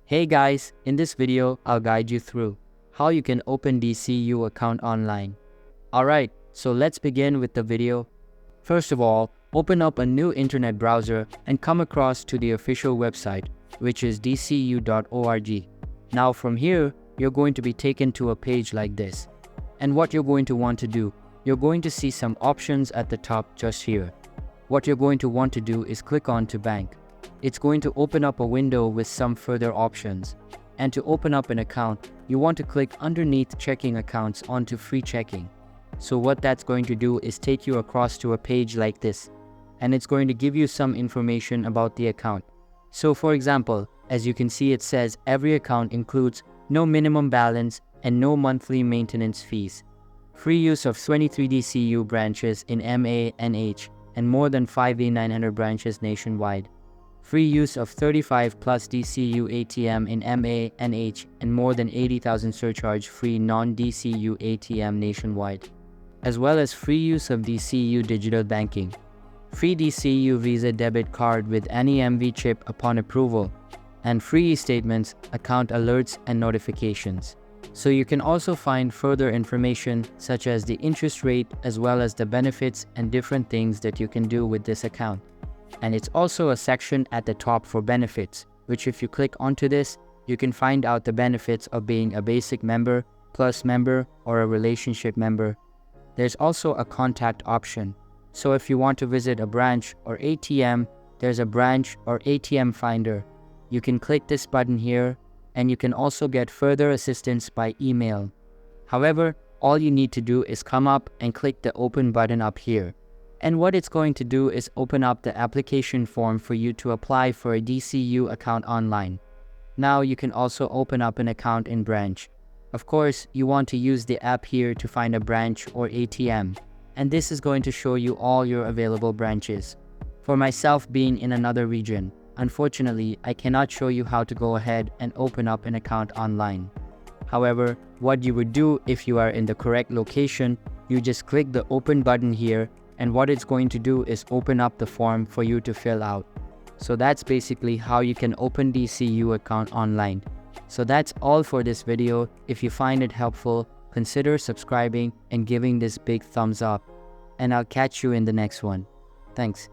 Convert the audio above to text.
Hey guys, in this video, I'll guide you through how you can open DCU account online. Alright, so let's begin with the video. First of all, open up a new internet browser and come across to the official website, which is dcu.org. Now from here, you're going to be taken to a page like this. And what you're going to want to do, you're going to see some options at the top just here. What you're going to want to do is click on to bank. It's going to open up a window with some further options. And to open up an account, you want to click underneath checking accounts onto free checking. So what that's going to do is take you across to a page like this. And it's going to give you some information about the account. So for example, as you can see, it says every account includes no minimum balance and no monthly maintenance fees. Free use of 23 DCU branches in MA and H and more than 5A900 branches nationwide. Free use of 35 plus DCU ATM in MA and H and more than 80,000 surcharge-free non-DCU ATM nationwide. As well as free use of DCU digital banking. Free DCU Visa debit card with any MV chip upon approval. And free e-statements, account alerts and notifications. So you can also find further information such as the interest rate as well as the benefits and different things that you can do with this account. And it's also a section at the top for benefits, which if you click onto this, you can find out the benefits of being a basic member, plus member, or a relationship member. There's also a contact option. So if you want to visit a branch or ATM, there's a branch or ATM finder. You can click this button here, and you can also get further assistance by email. However, all you need to do is come up and click the open button up here. And what it's going to do is open up the application form for you to apply for a DCU account online. Now you can also open up an account in branch. Of course, you want to use the app here to find a branch or ATM. And this is going to show you all your available branches. For myself being in another region, unfortunately, I cannot show you how to go ahead and open up an account online. However, what you would do if you are in the correct location, you just click the open button here, and what it's going to do is open up the form for you to fill out. So that's basically how you can open DCU account online. So that's all for this video. If you find it helpful, consider subscribing and giving this big thumbs up. And I'll catch you in the next one. Thanks.